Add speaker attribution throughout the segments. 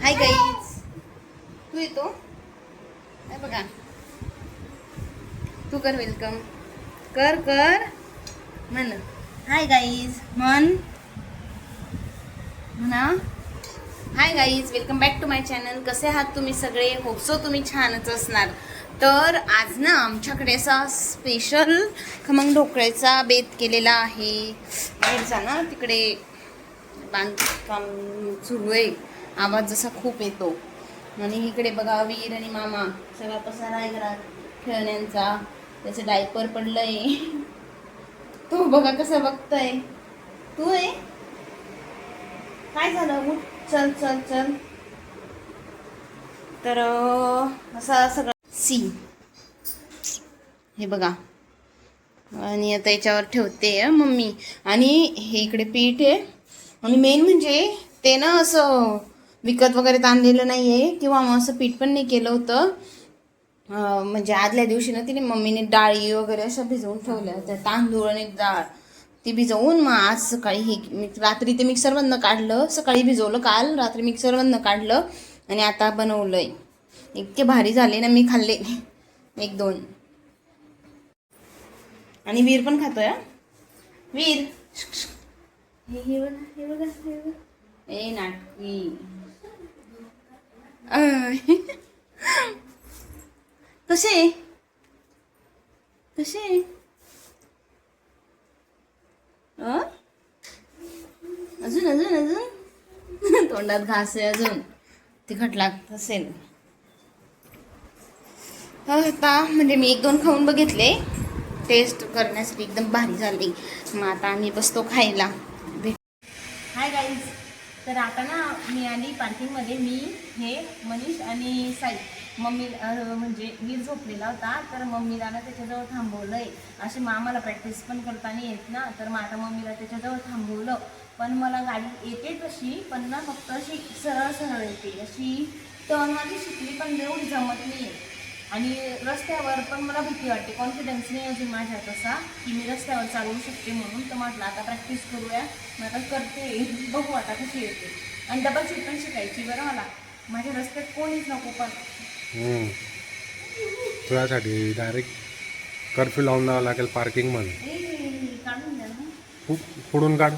Speaker 1: Hi guys, तू येतो काय बघा, तू कर वेलकम, कर कर म्हण. हाय गाईज म्हण, म्हणा hi guys, welcome back to my channel. कसे आहात तुम्ही सगळे? होप सो तुम्ही छानच असणार. तर आज ना आमच्याकडे असा स्पेशल खमंग ढोकळ्याचा बेत केलेला आहे. बाहेरचा ना तिकडे बांधकाम सुरू आहे, आवाज जसा खूप येतो. आणि इकडे बघा वीर आणि मामा सगळा पसारा आहे घरात खेळण्यांचा. त्याचं डायपर पडलंय, तो बघा कसं बघतोय. तू आहे काय झालं? उठ, चल चल चल. तर असा सगळं सी हे बघा. आणि आता याच्यावर ठेवते मम्मी. आणि हे इकडे पीठ आहे. आणि मेन म्हणजे ते ना असं विकत वगैरे आणलेलं नाही आहे, किंवा मग असं पीठ पण नाही केलं होतं. म्हणजे आदल्या दिवशी ना तिने मम्मीने डाळी वगैरे अशा भिजवून ठेवल्या होत्या, तांदूळ आणि डाळ ती भिजवून. मग आज सकाळी हे रात्री ते मिक्सरमधनं काढलं, सकाळी भिजवलं, काल रात्री मिक्सरमधनं काढलं आणि आता बनवलंय. इतके भारी झाले ना, मी खाल्ले एक दोन. आणि वीर पण खातोय. वीर हे बघा हे बघा हे बघा, ए नाटकी. कसे कसे अजून अजून अजून तोंडात घास आहे, अजून तिखट लागत असेल. आता म्हणजे मी एक दोन खाऊन बघितले टेस्ट करण्यासाठी, एकदम भारी झाली. मग आता आम्ही बसतो खायला. हाय गाईज, तर आता ना मी आली पार्किंगमध्ये. मी हे मनीष आणि साई. मम्मी म्हणजे वीर झोपलेला होता, तर मम्मीला ना त्याच्याजवळ थांबवलं आहे. असे मामाला प्रॅक्टिस पण करता नाही येत ना, तर मग आता मम्मीला त्याच्याजवळ थांबवलं. पण मला गाडी येते तशी, पण ना फक्त अशी सरळ सरळ येते, अशी टर्नवाली शिकली पण एवढी जमत नाही आहे. आणि रस्त्यावर पण मला भीती वाटते, कॉन्फिडन्स नाही अजून माझ्यात असा की मी रस्त्यावर चालवू शकते. म्हणून तर म्हटलं आता प्रॅक्टिस करूया. मग आता करते, बघू आता कशी येते. आणि डबल सीट पण शिकायची बरं मला. माझ्या रस्त्यात कोणीच नको पण.
Speaker 2: तुझ्यासाठी डायरेक्ट कर्फ्यू लावून द्यावं लागेल पार्किंगमध्ये.
Speaker 1: काढून द्या ना,
Speaker 2: पुढून काढ,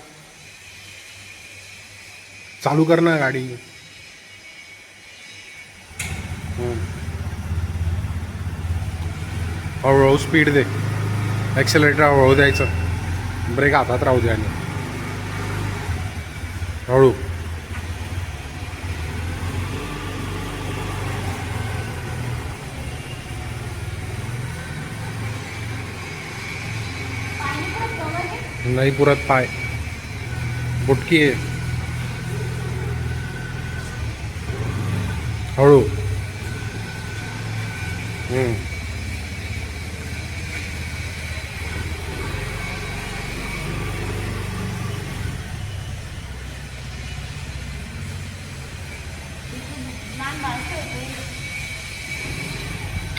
Speaker 2: चालू कर ना गाडी. हळूहळू स्पीड दे, ॲक्सेलरेटर हळूहळू द्यायचं, ब्रेक हातात राहू दे आणि हळू. नाही पुरत पाय, बुटकी आहे. हळू.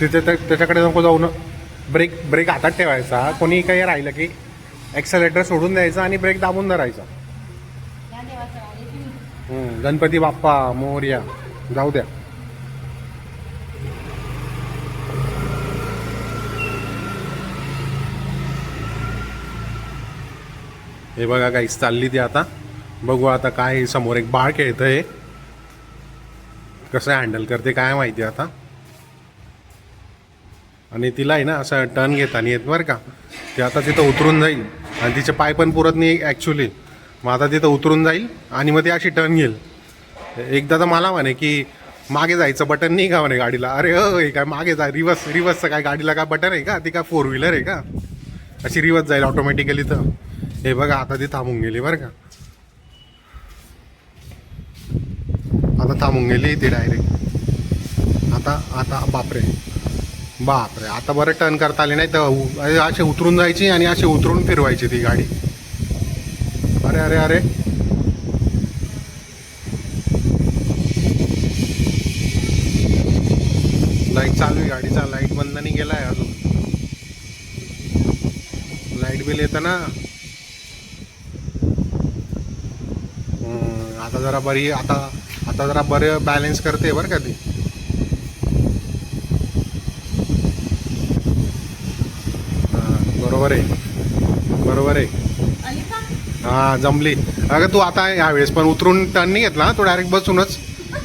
Speaker 2: तिथे त्याच्याकडे नको जाऊ ना. ब्रेक हातात ठेवायचा. कोणी काही राहिलं की ॲक्सेलरेटर सोडून द्यायचं आणि ब्रेक दाबून धरायचा. गणपती बाप्पा मोरया. जाऊ द्या. हे बघा काहीच चालली ती आता. बघू आता काय, समोर एक बाळ खेळतंय, कसं हँडल करते काय माहिती आता. आणि तिला आहे ना असं टर्न घेता नाही येत बरं का. ती आता तिथं उतरून जाईल आणि तिचे पाय पण पुरत नाही ॲक्च्युली. मग आता तिथं उतरून जाईल आणि मग ती अशी टर्न घेईल. एकदा तर मला म्हणे की मागे जायचं बटन नाही का म्हणे गाडीला. अरे हे काय मागे जा, रिवर्सचं काय गाडीला काय बटन आहे का? ती काय फोर व्हीलर आहे का अशी रिवर्स जाईल ऑटोमॅटिकली? तर हे बघा आता ती थांबून गेली बरं का. आता थांबून गेली ती डायरेक्ट. आता बापरे आता बरं टर्न करता आले. नाही तर असे उतरून जायची आणि असे उतरून फिरवायची ती गाडी. अरे अरे अरे लाईट चालू आहे गाडीचा, लाईट बंद नाही गेला आहे अजून. लाईट बिल येतं ना. आता जरा बरी, आता आता जरा बरं बॅलन्स करते बरं का ती. बरोबर आहे, बरोबर आहे.
Speaker 1: आली का?
Speaker 2: हां जमली. अगं तू आता यावेळेस पण उतरून टर्न नाही घेतला तू, डायरेक्ट बसूनच.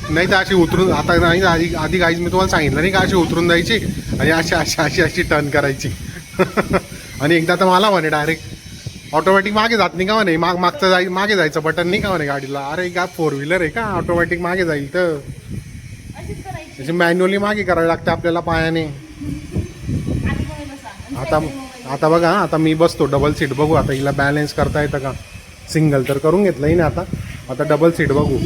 Speaker 2: नाही तर अशी उतरून आता नाही, आधी गाईज मी तुम्हाला सांगितलं नाही का, अशी उतरून जायची आणि अशी टर्न करायची. आणि एकदा तर मला म्हणे डायरेक्ट ऑटोमॅटिक मागे जात नाही का म्हणे, मागचं मागे जायचं बटन नाही का म्हणे गाडीला. अरे का 4 व्हीलर आहे का ऑटोमॅटिक मागे जाईल, तर
Speaker 1: अशीच करायची.
Speaker 2: त्याची मॅन्युअली मागे करावी लागते आपल्याला पायाने.
Speaker 1: आधी कोणी बसा. आणि
Speaker 2: आता
Speaker 1: साईडने मोबाईल.
Speaker 2: आता बघा, आता मी बसतो डबल सीट, बघू आता हिला बॅलन्स करता येतं का. सिंगल तर करून घेतलंय ना, आता डबल सीट बघू.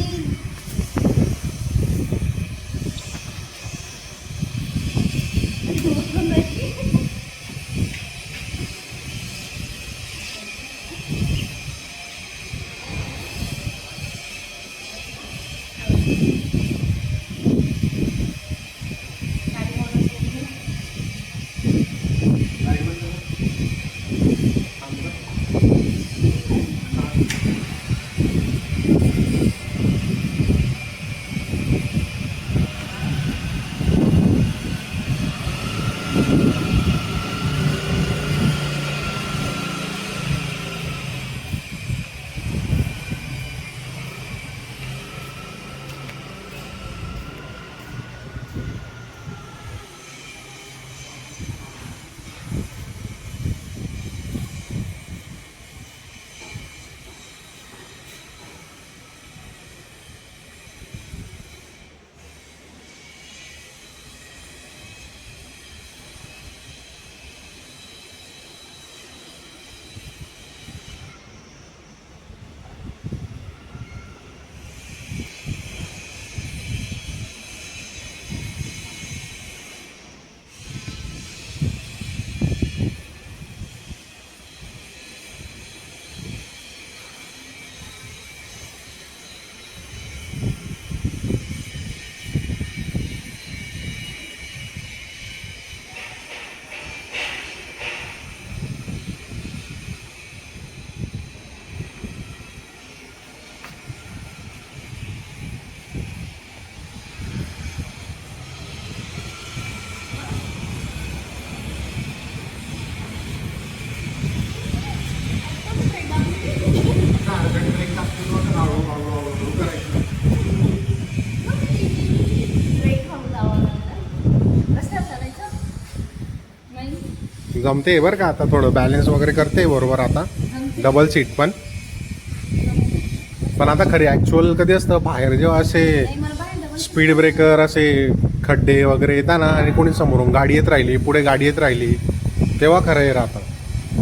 Speaker 1: ब्रेक खाऊन जावं लागलं. रस्त्यावर चालायचं? नाही.
Speaker 2: जमते बरं का, आता थोडं बॅलन्स वगैरे करते बरोबर. आता डबल सीट पण आता खरी ॲक्च्युअल कधी असतं, बाहेर जेव्हा असे
Speaker 1: नाही, मला बाहेर डबल
Speaker 2: स्पीड ब्रेकर, असे खड्डे वगैरे येतात ना, आणि कोणी समोरून गाडी येत राहिली, पुढे गाडी येत राहिली, तेव्हा खरं हे राहतं.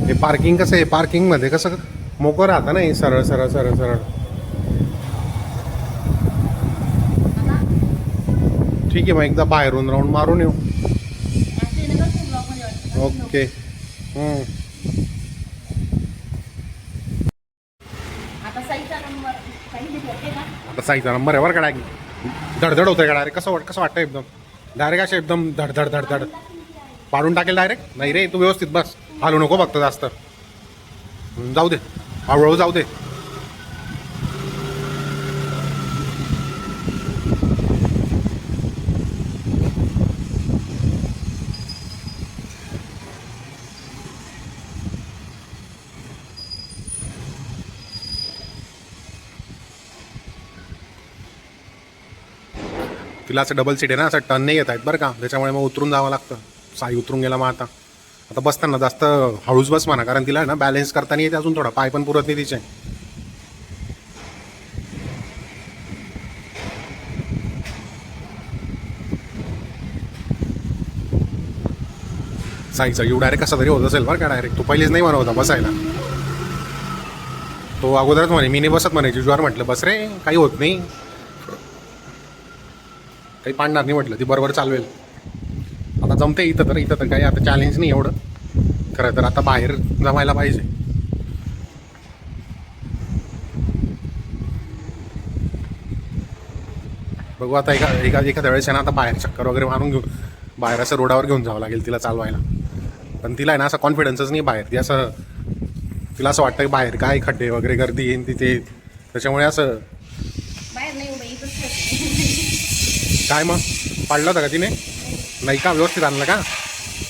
Speaker 2: हे पार्किंग कसं आहे, पार्किंगमध्ये कसं मोकळं राहतं ना, हे सरळ सरळ सरळ सरळ. ठीक आहे, मग एकदा बाहेरून राऊंड मारून येऊ. ओके.
Speaker 1: आता साईचा नंबर काही घेते का?
Speaker 2: आता साईचा नंबर आहे बरं का. धडधड होतंय का डायरेक्ट, कसं वाटतं एकदम डायरेक्ट असे एकदम धडधड धडधड पाडून टाकेल डायरेक्ट. नाही रे, तू व्यवस्थित बस, हालू नको फक्त जास्त. जाऊ दे, हळूहळू जाऊ दे. तिला असं डबल सीट आहे ना, असं टर्न नाही येत आहेत बरं का, त्याच्यामुळे मग उतरून जावं लागतं. साई उतरून गेला. मग आता बसताना जास्त हळूच बस म्हणा, कारण तिला ना बॅलन्स करताना येते अजून, थोडा पाय पण पुरत नाही तिचे. साईचा येऊ डायरेक्ट कसा तरी होत असेल बरं का. डायरेक्ट तू पहिलेच नाही म्हणत होता बसायला, तो अगोदरच म्हणे मी नाही बसत म्हणे. जुजवार म्हटलं बस रे, काही होत नाही, काही पाडणार नाही म्हटलं, ती बरोबर चालवेल. आता जमते इथं तर काही आता चॅलेंज नाही एवढं खरं तर. आता बाहेर जमायला पाहिजे. बघू आता एखाद्या वेळेस आहे ना, आता बाहेर चक्कर वगैरे मारून घेऊ, बाहेर असं रोडावर घेऊन जावं लागेल तिला चालवायला. पण तिला आहे ना, असा कॉन्फिडन्सच नाही बाहेर. ती असं, तिला असं वाटतं की बाहेर काय खड्डे वगैरे गर्दी येईन तिथे, त्याच्यामुळे असं
Speaker 1: बाहेर नाही उभं, इथंच
Speaker 2: काय मग पाडलं होतं का तिने? नाही का, व्यवस्थित आणलं का?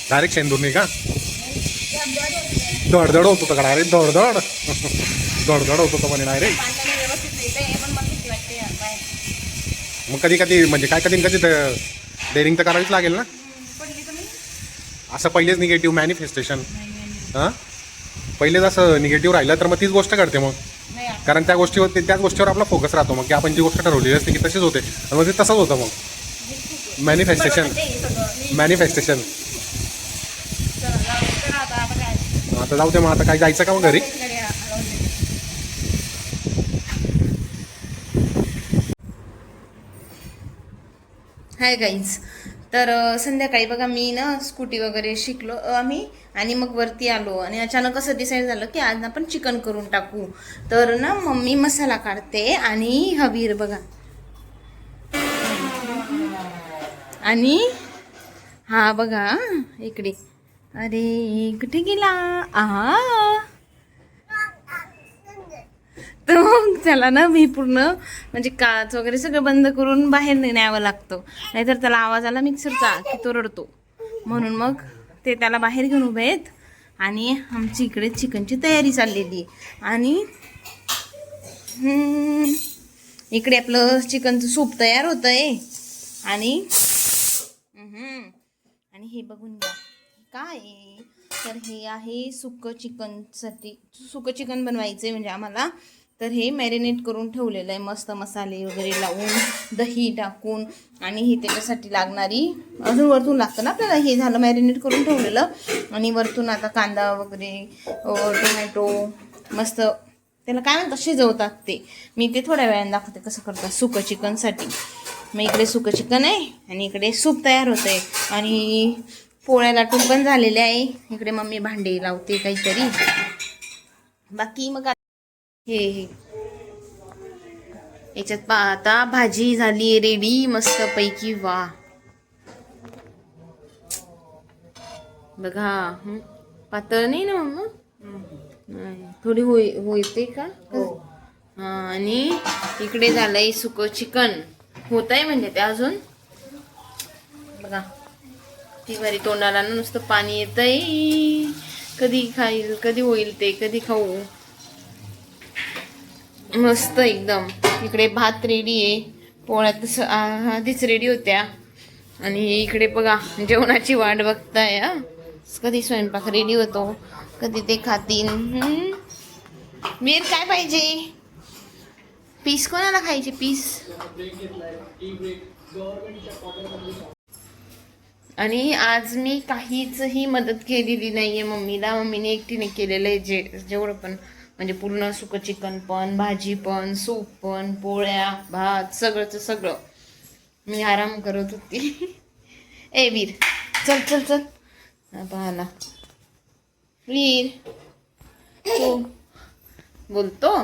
Speaker 2: डायरेक्ट शेंदूर नाही का? धडधड होत होतं का डायरेक्ट? धडधड धडधड होत होतं म्हणे डायरेक्ट. मग कधी कधी म्हणजे काय कधी कधी डेअरिंग तर करावीच लागेल ना. असं पहिलेच निगेटिव्ह मॅनिफेस्टेशन. हां, पहिलेच असं निगेटिव्ह राहिलं तर मग तीच गोष्ट घडते मग. कारण त्या गोष्टीवर त्याच गोष्टीवर आपला फोकस राहतो मग, की आपण जी गोष्ट ठरवलेली असते की तशीच होते आणि मग ते तसंच होतं मग. मॅनिफेस्टेशन. आता जाऊ दे मग. आता काय जायचं का मग घरी?
Speaker 1: Hi guys. तर संध्याकाळी बघा मी ना स्कूटी वगैरे शिकलो आम्ही आणि मग वरती आलो आणि अचानक असं डिसाईड झालं की आज आपण चिकन करून टाकू. तर ना मम्मी मसाला काढते आणि हवीर बघा आणि हा बघा इकडे. अरे कुठे गेला? आहा, तर मग त्याला ना मी पूर्ण म्हणजे काच वगैरे सगळं बंद करून बाहेर न्यावं लागतं, नाहीतर त्याला आवाज आला मिक्सरचा की तो रडतो. म्हणून मग ते त्याला बाहेर घेऊन उभे आहेत आणि आमची इकडे चिकनची तयारी चाललेली. आणि इकडे आपलं चिकनचं सूप तयार होतं आहे. आणि आणि हे बघून घ्या काय आहे. तर हे आहे सुकं चिकनसाठी. सुकं चिकन बनवायचं आहे म्हणजे आम्हाला. तर हे मॅरिनेट करून ठेवलेलं आहे मस्त मसाले वगैरे लावून, दही टाकून. आणि हे त्याच्यासाठी लागणारी अजून वरतून लागतं ना आपल्याला. हे झालं मॅरिनेट करून ठेवलेलं आणि वरतून आता कांदा वगैरे टोमॅटो मस्त त्याला काय म्हणतात शिजवतात ते. मी ते थोड्या वेळाने दाखवते कसं करतात सुकं चिकनसाठी. मग इकडे सुकं चिकन आहे आणि इकडे सूप तयार होतं आहे आणि पोळ्या लाटून पण झालेले आहे. इकडे मम्मी भांडे लावते काहीतरी. बाकी मग हे याच्यात आता भाजी झाली रेडी मस्त पैकी. वा बघा, पातळ नाही ना मम्मा? थोडी होते का? आणि इकडे झालंय सुकं चिकन होत आहे म्हणजे ते अजून बघा. ती बारी तोंडाला नुसतं पाणी येतंय. कधी खाईल, कधी होईल ते, कधी खाऊ. मस्त एकदम. इकडे भात रेडी आहे, पोळ्या तसं आधीच रेडी होत्या. आणि इकडे बघा जेवणाची वाट बघताय. कधी स्वयंपाक रेडी होतो, कधी ते खातील. मीर काय पाहिजे? पीस कोणाला खायचे? पीस. आणि आज मी काहीचही मदत केलेली नाहीये मम्मीला. मम्मीने एकटीने केलेलं आहे जेवढं पण म्हणजे पूर्ण सुकं चिकन पण, भाजी पण, सूप पण, पोळ्या, भात सगळंच सगळं. मी आराम करत होती. ए वीर चल चल चल. पाहाला वीर तो बोलतो.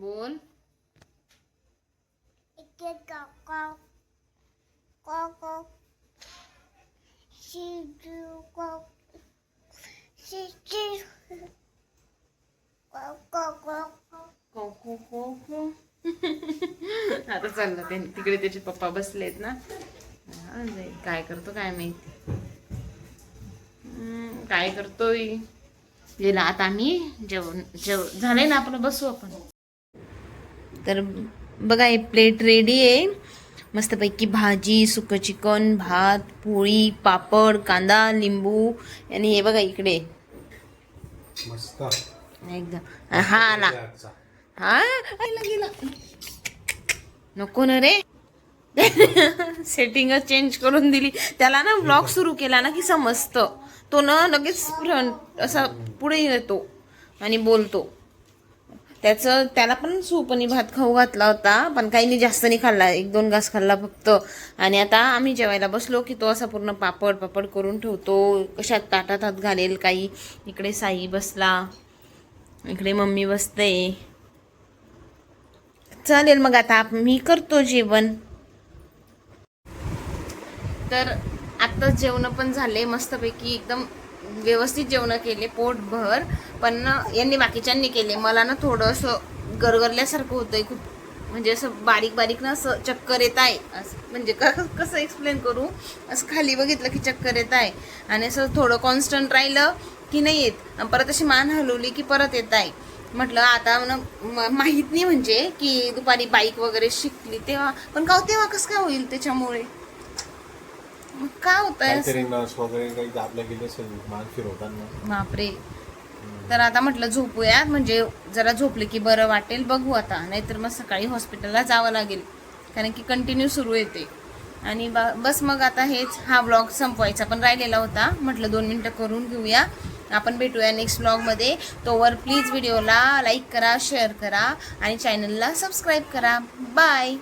Speaker 1: बोल. आता चाललं ते तिकडे त्याचे पप्पा बसलेत ना. काय करतो काय माहिती. काय करतोय गेला. आता आम्ही जेवण झालंय ना आपलं, बसू आपण. तर बघा हे प्लेट रेडी आहे मस्तपैकी. भाजी, सुकं चिकन, भात, पोळी, पापड, कांदा, लिंबू. आणि हे बघा इकडे
Speaker 2: मस्त
Speaker 1: एकदम. हा आला. हा गेला. नको ना रे. सेटिंगच चेंज करून दिली त्याला ना. ब्लॉग सुरू केला ना की समजतं. तो ना लगेच असा पुढे येतो आणि बोलतो. त्याला पण सूप आणि भात खाऊ घातला होता, पण काही नाही जास्त नाही खाल्ला. 1-2 घास खाल्ला फक्त. आणि आता आम्ही जेवायला बसलो की तो असा पूर्ण पापड करून ठेवतो. कशात ताटात हात घालेल काही. इकडे साई बसला, इकडे मम्मी बसते. चालेल मग आता मी करतो जेवण. तर आता जेवण पण झाले मस्तपैकी एकदम व्यवस्थित जेवण केले पोटभर. पण यांनी बाकीच्यांनी केले. मला ना थोडंसं गरगरल्यासारखं होतंय खूप. म्हणजे असं बारीक बारीक ना असं चक्कर येत आहे, असं म्हणजे कसं एक्सप्लेन करू, असं खाली बघितलं की चक्कर येत आहे आणि असं थोडं कॉन्स्टंट राहिलं की नाही येत, परत अशी मान हलवली की परत येत आहे. म्हटलं आता माहीत नाही म्हणजे की दुपारी बाईक वगैरे शिकली तेव्हा, पण का तेव्हा कसं काय होईल त्याच्यामुळे, मग काय होतंय
Speaker 2: काहीतरी नस वगैरे काही दाबल्या गेली असेल मान फिरवताना.
Speaker 1: बापरे. तर आता म्हटलं झोपूया, म्हणजे जरा झोपले की बरं वाटेल, बघू आता, नाहीतर मग सकाळी हॉस्पिटलला जावं लागेल, कारण की कंटिन्यू सुरू येते. आणि बस मग आता हेच, हा व्लॉग संपवायचा पण राहिलेला होता, म्हटलं 2 मिनटं करून घेऊया. आपण भेटूया नेक्स्ट व्लॉगमध्ये. तोवर प्लीज व्हिडिओला लाईक करा, शेअर करा आणि चॅनलला सबस्क्राईब करा. बाय.